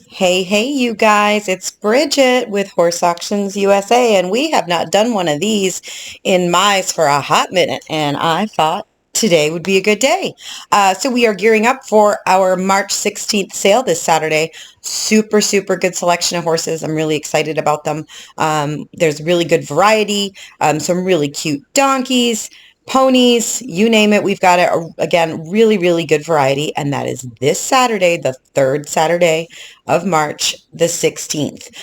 Hey, you guys, it's Bridget with Horse Auctions USA, and we have not done one of these in Mize for a hot minute, and I thought today would be a good day. So we are gearing up for our March 16th sale this Saturday. Super good selection of horses. I'm really excited about them. There's really good variety, some really cute donkeys, ponies, you name it. We've got it. Again, really good variety, and that is this Saturday, the third Saturday of March the 16th.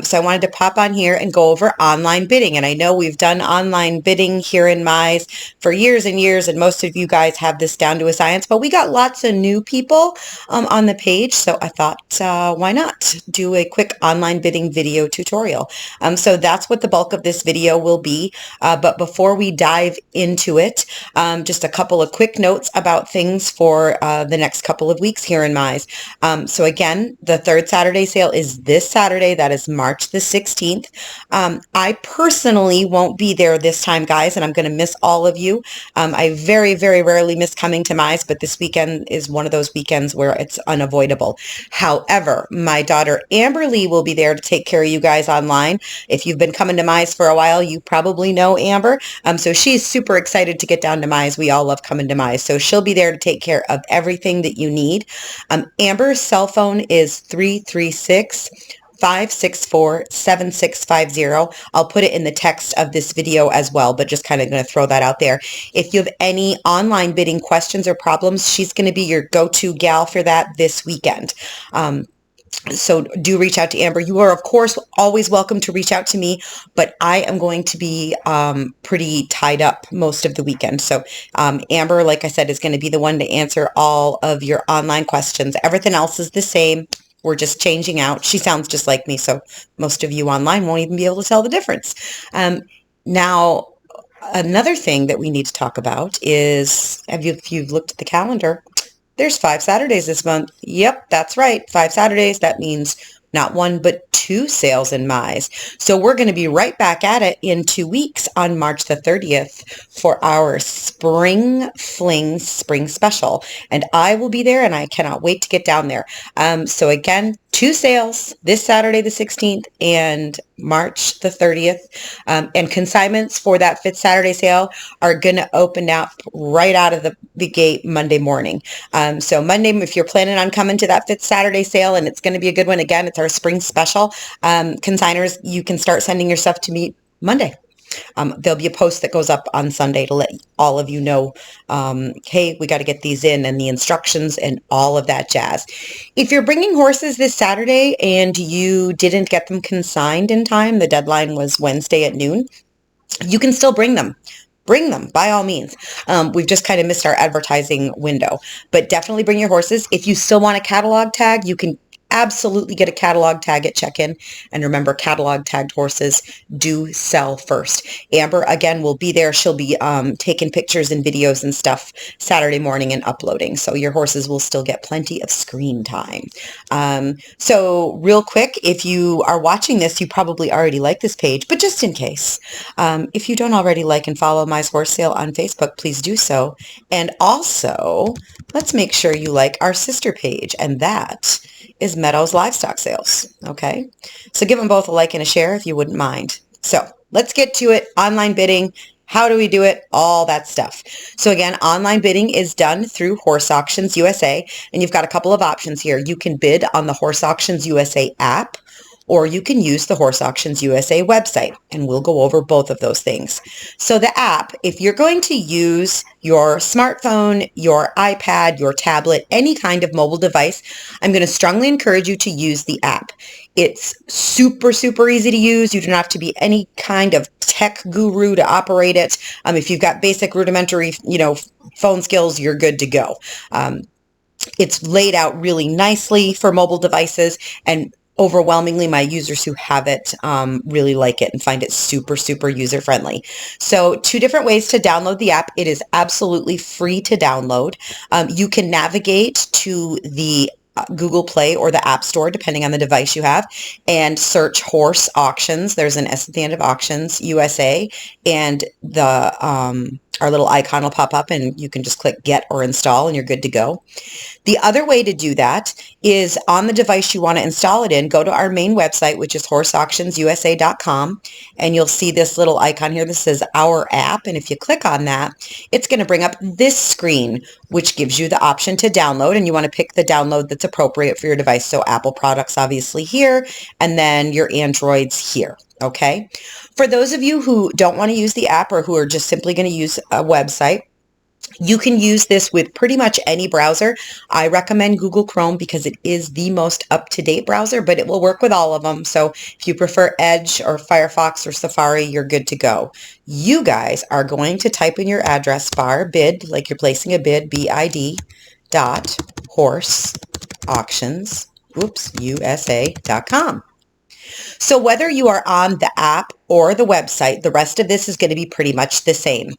So I wanted to pop on here and go over online bidding. And I know we've done online bidding here in Mize for years and years, and most of you guys have this down to a science, but we got lots of new people on the page. So I thought, why not do a quick online bidding video tutorial? So that's what the bulk of this video will be. But before we dive into it, just a couple of quick notes about things for the next couple of weeks here in Mize. So again, the third Saturday sale is this Saturday. That is March the 16th. I personally won't be there this time, guys, and I'm going to miss all of you. I very rarely miss coming to Mize, but this weekend is one of those weekends where it's unavoidable. However, my daughter Amberly will be there to take care of you guys online. If you've been coming to Mize for a while, you probably know Amber. So she's super excited to get down to Mize. We all love coming to Mize. So she'll be there to take care of everything that you need. Amber's cell phone is 336-564-7650. I'll put it in the text of this video as well, but just kind of going to throw that out there. If you have any online bidding questions or problems, she's going to be your go-to gal for that this weekend. So do reach out to Amber. You are, of course, always welcome to reach out to me, but I am going to be pretty tied up most of the weekend. So Amber, like I said, is going to be the one to answer all of your online questions. Everything else is the same. We're just changing out. She sounds just like me, so most of you online won't even be able to tell the difference. Now, another thing that we need to talk about is, if you've looked at the calendar, there's 5 Saturdays this month. Yep, that's right. 5 Saturdays. That means not one, but 2 sales in Mize. So we're going to be right back at it in 2 weeks on March the 30th for our Spring Fling Spring Special. And I will be there, and I cannot wait to get down there. So again, 2 sales this Saturday the 16th and March the 30th. And consignments for that 5th Saturday sale are going to open up right out of the gate Monday morning. So Monday, if you're planning on coming to that 5th Saturday sale, and it's going to be a good one, again, it's our spring special. Consigners, you can start sending your stuff to me Monday. There'll be a post that goes up on Sunday to let all of you know, hey, we got to get these in, and the instructions and all of that jazz. If you're bringing horses this Saturday and you didn't get them consigned in time, the deadline was Wednesday at noon, you can still bring them. Bring them, by all means. We've just kind of missed our advertising window, but definitely bring your horses. If you still want a catalog tag, you can absolutely get a catalog tag at check-in. And remember, catalog tagged horses do sell first. Amber, again, will be there. She'll be taking pictures and videos and stuff Saturday morning and uploading. So your horses will still get plenty of screen time. So real quick, if you are watching this, you probably already like this page, but just in case, if you don't already like and follow Mize Horse Sale on Facebook, please do so. And also, let's make sure you like our sister page, and that is Meadows Livestock Sales. Okay, so give them both a like and a share if you wouldn't mind. So let's get to it. Online bidding. How do we do it? All that stuff. So again, online bidding is done through Horse Auctions USA, and you've got a couple of options here. You can bid on the Horse Auctions USA app, or you can use the Horse Auctions USA website, and we'll go over both of those things. So the app, if you're going to use your smartphone, your iPad, your tablet, any kind of mobile device, I'm going to strongly encourage you to use the app. It's super easy to use. You don't have to be any kind of tech guru to operate it. If you've got basic rudimentary, phone skills, you're good to go. It's laid out really nicely for mobile devices, and overwhelmingly, my users who have it really like it and find it super user-friendly. So 2 different ways to download the app. It is absolutely free to download. You can navigate to the Google Play or the App Store, depending on the device you have, and search Horse Auctions. There's an S at the end of Auctions USA, and the our little icon will pop up, and you can just click Get or Install, and you're good to go. The other way to do that is on the device you want to install it in, go to our main website, which is horseauctionsusa.com, and you'll see this little icon here that says Our App, and if you click on that, it's going to bring up this screen, which gives you the option to download, and you want to pick the download that's appropriate for your device. So Apple products obviously here, and then your Androids here. Okay. For those of you who don't want to use the app or who are just simply going to use a website, you can use this with pretty much any browser. I recommend Google Chrome because it is the most up-to-date browser, but it will work with all of them. So if you prefer Edge or Firefox or Safari, you're good to go. You guys are going to type in your address bar, bid, like you're placing a bid, BID, .horseauctionsusa.com. So whether you are on the app or the website, the rest of this is going to be pretty much the same.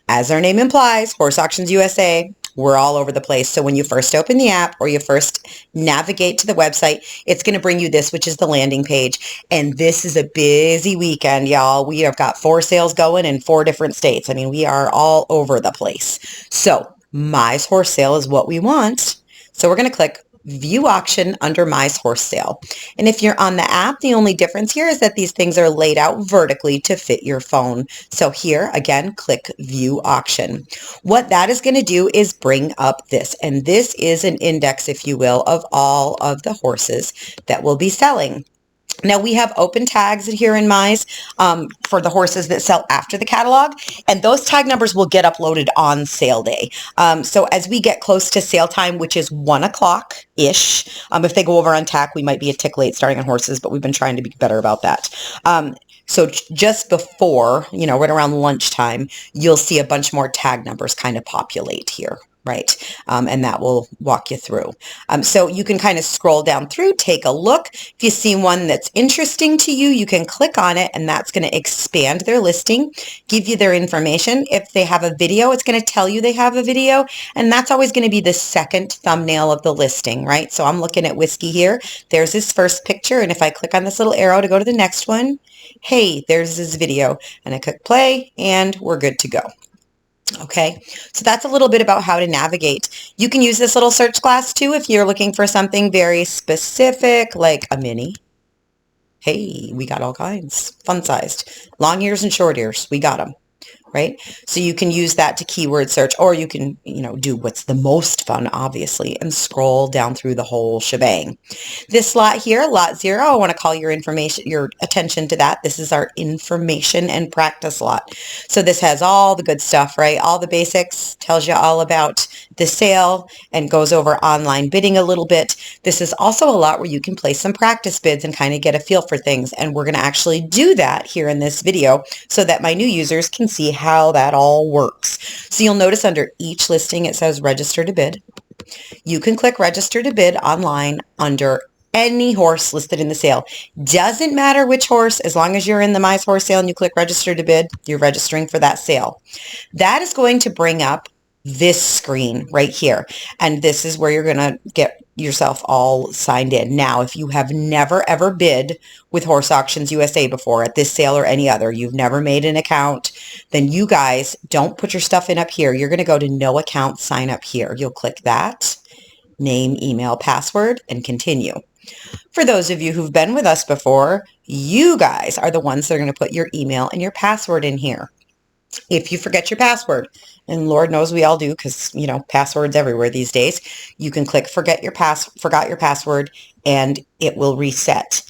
As our name implies, Horse Auctions USA, we're all over the place. So when you first open the app or you first navigate to the website, it's going to bring you this, which is the landing page. And this is a busy weekend, y'all. We have got 4 sales going in 4 different states. I mean, we are all over the place. So Mize Horse Sale is what we want. So we're going to click View Auction under Mize Horse Sale. And if you're on the app, the only difference here is that these things are laid out vertically to fit your phone. So here, again, click View Auction. What that is going to do is bring up this. And this is an index, if you will, of all of the horses that we'll be selling. Now, we have open tags here in Mize for the horses that sell after the catalog, and those tag numbers will get uploaded on sale day. So as we get close to sale time, which is 1 o'clock-ish, if they go over on tack, we might be a tick late starting on horses, but we've been trying to be better about that. So just before, right around lunchtime, you'll see a bunch more tag numbers kind of populate here. Right. And that will walk you through. So you can kind of scroll down through, take a look. If you see one that's interesting to you, you can click on it, and that's going to expand their listing, give you their information. If they have a video, it's going to tell you they have a video, and that's always going to be the second thumbnail of the listing, right? So I'm looking at Whiskey here. There's his first picture, and if I click on this little arrow to go to the next one, hey, there's his video, and I click play, and we're good to go. Okay, so that's a little bit about how to navigate. You can use this little search glass too if you're looking for something very specific, like a mini. Hey, we got all kinds. Fun-sized. Long ears and short ears. We got them. Right? So you can use that to keyword search, or you can, do what's the most fun, obviously, and scroll down through the whole shebang. This lot here, lot 0, I want to call your attention to that. This is our information and practice lot. So this has all the good stuff, right? All the basics, tells you all about the sale and goes over online bidding a little bit. This is also a lot where you can place some practice bids and kind of get a feel for things. And we're going to actually do that here in this video so that my new users can see how that all works. So you'll notice under each listing it says register to bid. You can click register to bid online under any horse listed in the sale. Doesn't matter which horse, as long as you're in the Mize Horse Sale and you click register to bid, you're registering for that sale. That is going to bring up this screen right here. And this is where you're going to get yourself all signed in. Now, if you have never ever bid with Horse Auctions USA before at this sale or any other, you've never made an account, then you guys don't put your stuff in up here. You're going to go to no account, sign up here. You'll click that, name, email, password, and continue. For those of you who've been with us before, you guys are the ones that are going to put your email and your password in here. If you forget your password, and Lord knows we all do because, passwords everywhere these days, you can click forgot your password, and it will reset.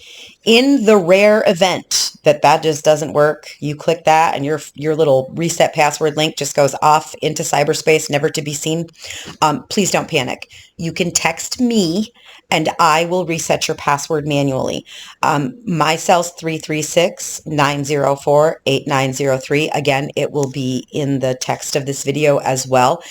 In the rare event that just doesn't work, you click that and your little reset password link just goes off into cyberspace, never to be seen. Please don't panic. You can text me and I will reset your password manually. My cell's 336-904-8903. Again, it will be in the text of this video as well.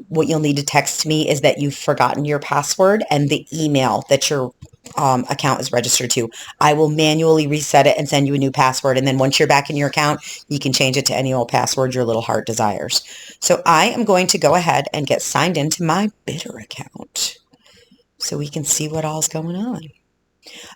What you'll need to text me is that you've forgotten your password and the email that your account is registered to. I will manually reset it and send you a new password. And then once you're back in your account, you can change it to any old password your little heart desires. So I am going to go ahead and get signed into my bidder account so we can see what all's going on.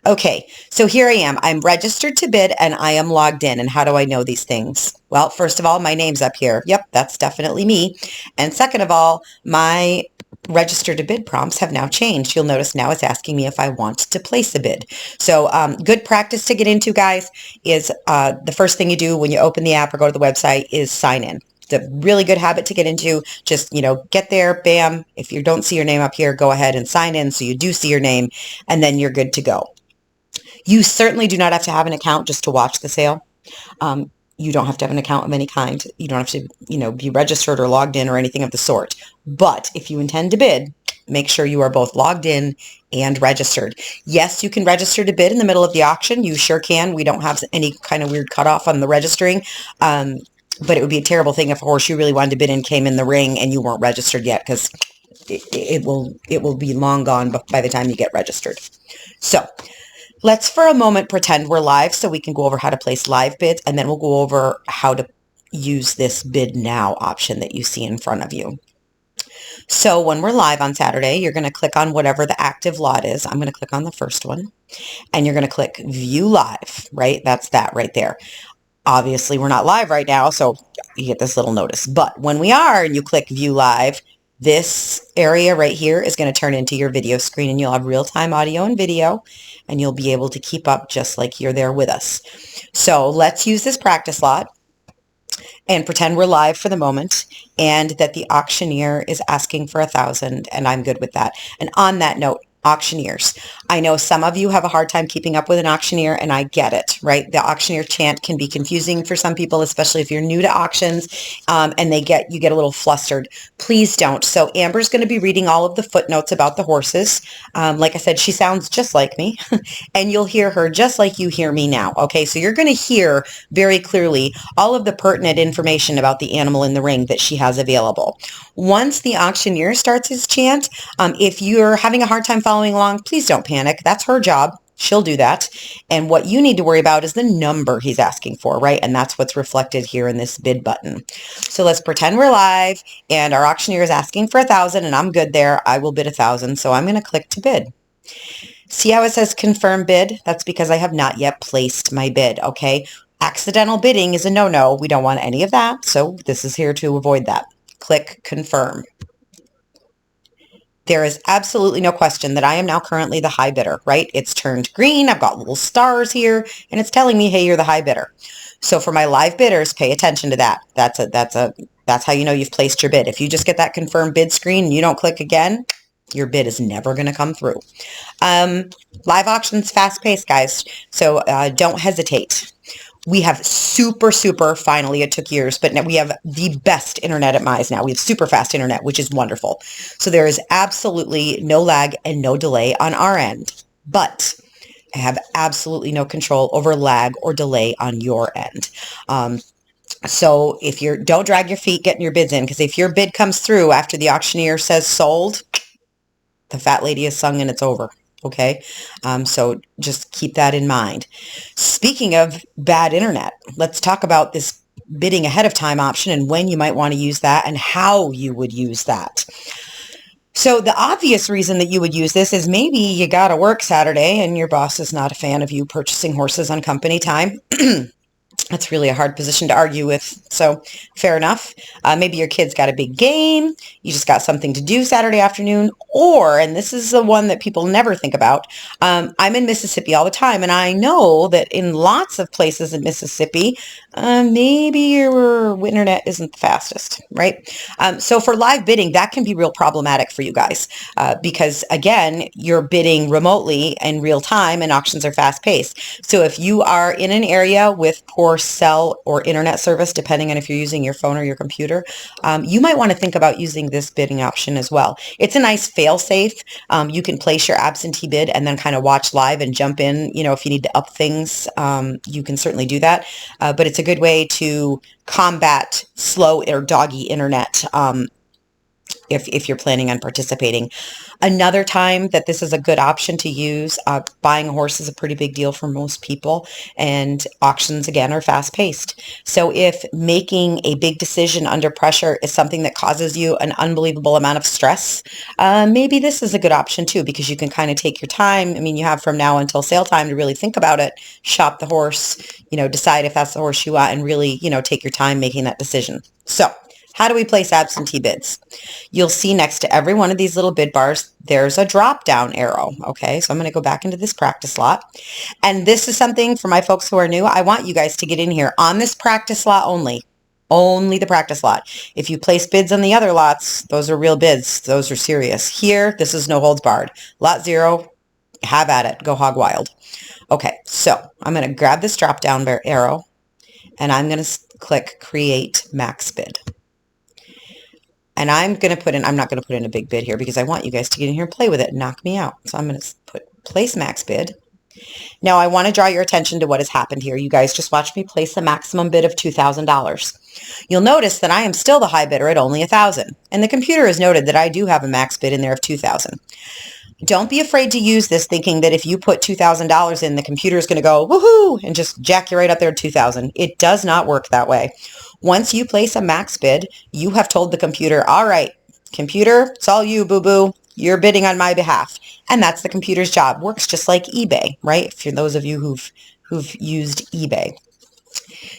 Okay, so here I am. I'm registered to bid and I am logged in. And how do I know these things? Well, first of all, my name's up here. Yep, that's definitely me. And second of all, my register to bid prompts have now changed. You'll notice now it's asking me if I want to place a bid. So good practice to get into, guys, is the first thing you do when you open the app or go to the website is sign in. It's a really good habit to get into. Just, get there, bam. If you don't see your name up here, go ahead and sign in so you do see your name, and then you're good to go. You certainly do not have to have an account just to watch the sale. You don't have to have an account of any kind. You don't have to, be registered or logged in or anything of the sort. But if you intend to bid, make sure you are both logged in and registered. Yes, you can register to bid in the middle of the auction. You sure can. We don't have any kind of weird cutoff on the registering. But it would be a terrible thing if a horse you really wanted to bid in came in the ring and you weren't registered yet, because it will be long gone by the time you get registered. So let's for a moment pretend we're live so we can go over how to place live bids, and then we'll go over how to use this bid now option that you see in front of you. So when we're live on Saturday, you're going to click on whatever the active lot is. I'm going to click on the first one, and you're going to click View Live, right? That's that right there. Obviously, we're not live right now, so you get this little notice. But when we are and you click View Live, this area right here is going to turn into your video screen, and you'll have real-time audio and video, and you'll be able to keep up just like you're there with us. So let's use this practice lot and pretend we're live for the moment, and that the auctioneer is asking for 1,000, and I'm good with that. And on that note, auctioneers. I know some of you have a hard time keeping up with an auctioneer, and I get it, right? The auctioneer chant can be confusing for some people, especially if you're new to auctions, and you get a little flustered. Please don't. So Amber's going to be reading all of the footnotes about the horses. Like I said, she sounds just like me, and you'll hear her just like you hear me now. Okay, so you're going to hear very clearly all of the pertinent information about the animal in the ring that she has available. Once the auctioneer starts his chant, if you're having a hard time following along, please don't panic. That's her job. She'll do that. And what you need to worry about is the number he's asking for, right? And that's what's reflected here in this bid button. So let's pretend we're live and our auctioneer is asking for 1,000, and I'm good there. I will bid 1,000. So I'm going to click to bid. See how it says confirm bid? That's because I have not yet placed my bid, okay? Accidental bidding is a no-no. We don't want any of that. So this is here to avoid that. Click confirm. There is absolutely no question that I am now currently the high bidder, right? It's turned green. I've got little stars here, and it's telling me, hey, you're the high bidder. So for my live bidders, pay attention to that. That's how you know you've placed your bid. If you just get that confirm bid screen and you don't click again, your bid is never going to come through. Live auctions, fast paced, guys. So don't hesitate. We have super, finally, it took years, but now we have the best internet at Mize now. We have super fast internet, which is wonderful. So there is absolutely no lag and no delay on our end, but I have absolutely no control over lag or delay on your end. So if don't drag your feet getting your bids in, because if your bid comes through after the auctioneer says sold, the fat lady is sung and it's over. Okay, so just keep that in mind. Speaking of bad internet, let's talk about this bidding ahead of time option and when you might want to use that and how you would use that. So the obvious reason that you would use this is maybe you got to work Saturday and your boss is not a fan of you purchasing horses on company time. That's really a hard position to argue with, so fair enough. Maybe your kid's got a big game, you just got something to do Saturday afternoon, or, and this is the one that people never think about, I'm in Mississippi all the time, and I know that in lots of places in Mississippi, maybe your internet isn't the fastest, right? So for live bidding, that can be real problematic for you guys, because again, you're bidding remotely in real time and auctions are fast paced. So if you are in an area with poor cell or internet service, depending on if you're using your phone or your computer, you might want to think about using this bidding option as well. It's a nice fail-safe. You can place your absentee bid and then kind of watch live and jump in. If you need to up things, you can certainly do that. But it's a good way to combat slow or doggy internet if you're planning on participating. Another time that this is a good option to use, buying a horse is a pretty big deal for most people, and auctions, again, are fast-paced. So if making a big decision under pressure is something that causes you an unbelievable amount of stress, maybe this is a good option too, because you can kind of take your time. I mean, you have from now until sale time to really think about it, shop the horse, decide if that's the horse you want, and really, take your time making that decision. So how do we place absentee bids? You'll see next to every one of these little bid bars, there's a drop down arrow. Okay, so I'm going to go back into this practice lot. And this is something for my folks who are new. I want you guys to get in here on this practice lot only the practice lot. If you place bids on the other lots, those are real bids. Those are serious. Here, this is no holds barred. Lot 0, have at it. Go hog wild. Okay, so I'm going to grab this drop down arrow and I'm going to click create max bid. And I'm going to put in, I'm not going to put in a big bid here because I want you guys to get in here and play with it and knock me out. So I'm going to put place max bid. Now I want to draw your attention to what has happened here. You guys just watched me place a maximum bid of $2,000. You'll notice that I am still the high bidder at only $1,000. And the computer has noted that I do have a max bid in there of $2,000. Don't be afraid to use this thinking that if you put $2,000 in, the computer is going to go woohoo and just jack you right up there at $2,000. It does not work that way. Once you place a max bid, you have told the computer, all right, computer, it's all you, boo-boo. You're bidding on my behalf. And that's the computer's job. Works just like eBay, right? For those of you who've used eBay.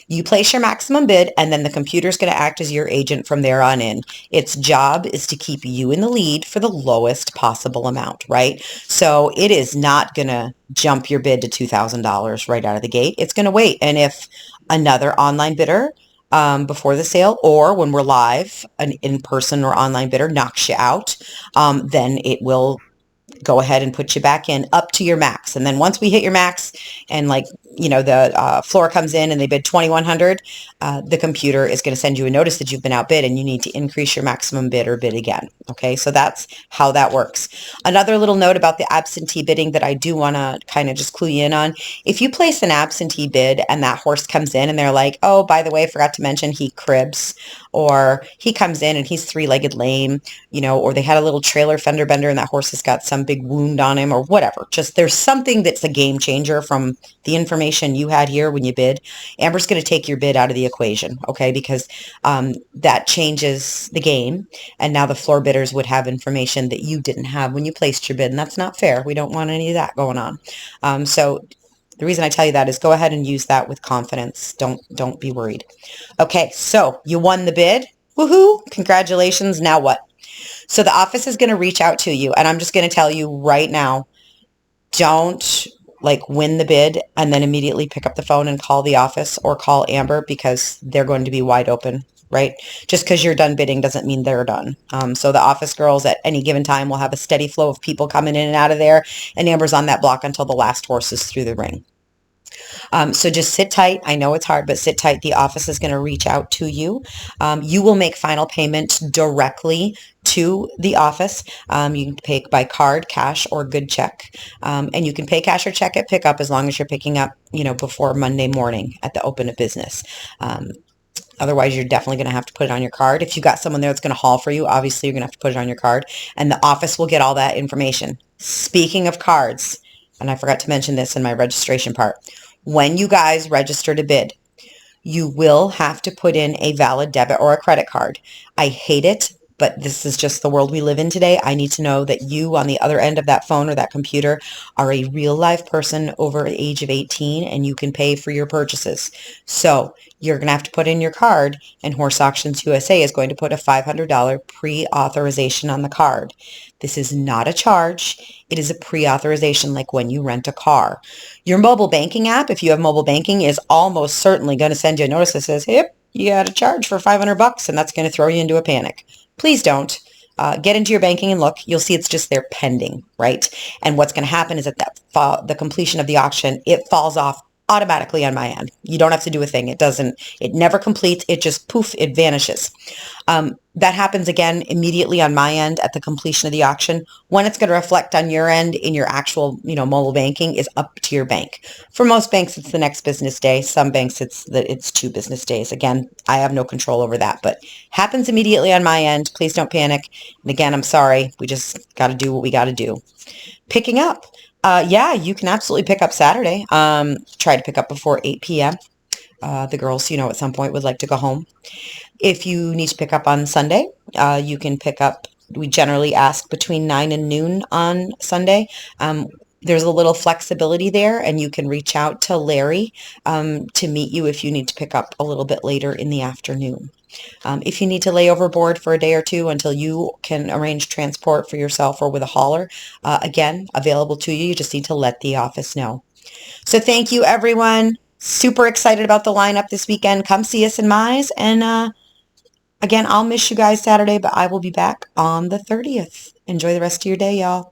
You place your maximum bid, and then the computer's going to act as your agent from there on in. Its job is to keep you in the lead for the lowest possible amount, right? So it is not going to jump your bid to $2,000 right out of the gate. It's going to wait. And if another online bidder before the sale, or when we're live, an in-person or online bidder knocks you out, then it will go ahead and put you back in up to your max. And then once we hit your max and the floor comes in and they bid $2,100, the computer is going to send you a notice that you've been outbid and you need to increase your maximum bid or bid again. Okay, so that's how that works. Another little note about the absentee bidding that I do want to kind of just clue you in on. If you place an absentee bid and that horse comes in and they're like, oh, by the way, I forgot to mention he cribs, or he comes in and he's three-legged lame, or they had a little trailer fender bender and that horse has got some big wound on him or whatever. Just there's something that's a game changer from the information you had here when you bid. Amber's going to take your bid out of the equation, okay, because that changes the game. And now the floor bidders would have information that you didn't have when you placed your bid, and that's not fair. We don't want any of that going on. So the reason I tell you that is go ahead and use that with confidence. Don't be worried. Okay, so you won the bid. Woohoo! Congratulations. Now what? So the office is going to reach out to you, and I'm just going to tell you right now, don't win the bid and then immediately pick up the phone and call the office or call Amber, because they're going to be wide open, right? Just because you're done bidding doesn't mean they're done. So the office girls at any given time will have a steady flow of people coming in and out of there, and Amber's on that block until the last horse is through the ring. So just sit tight. I know it's hard, but sit tight. The office is going to reach out to you. You will make final payment directly to the office. You can pay by card, cash, or good check. And you can pay cash or check at pickup as long as you're picking up, before Monday morning at the open of business. Otherwise, you're definitely going to have to put it on your card. If you got someone there that's going to haul for you, obviously you're going to have to put it on your card, and the office will get all that information. Speaking of cards, and I forgot to mention this in my registration part, when you guys register to bid, you will have to put in a valid debit or a credit card. I hate it, but this is just the world we live in today. I need to know that you on the other end of that phone or that computer are a real live person over the age of 18 and you can pay for your purchases. So you're going to have to put in your card, and Horse Auctions USA is going to put a $500 pre-authorization on the card. This is not a charge. It is a pre-authorization, like when you rent a car. Your mobile banking app, if you have mobile banking, is almost certainly going to send you a notice that says, yep, you got a charge for $500, and that's going to throw you into a panic. Please don't. Get into your banking and look. You'll see it's just there pending, right? And what's going to happen is at the completion of the auction, it falls off automatically on my end. You don't have to do a thing. It never completes. It just poof, it vanishes. That happens again immediately on my end at the completion of the auction. When it's going to reflect on your end in your actual, mobile banking is up to your bank. For most banks, it's the next business day. Some banks, it's 2 business days. Again, I have no control over that, but happens immediately on my end. Please don't panic. And again, I'm sorry. We just got to do what we got to do. Picking up. Yeah, you can absolutely pick up Saturday. Try to pick up before 8 p.m. The girls, at some point would like to go home. If you need to pick up on Sunday, you can pick up. We generally ask between 9 and noon on Sunday. There's a little flexibility there, and you can reach out to Larry to meet you if you need to pick up a little bit later in the afternoon. If you need to lay overboard for a day or two until you can arrange transport for yourself or with a hauler, again, available to you. You just need to let the office know. So thank you, everyone. Super excited about the lineup this weekend. Come see us in Mize. And again, I'll miss you guys Saturday, but I will be back on the 30th. Enjoy the rest of your day, y'all.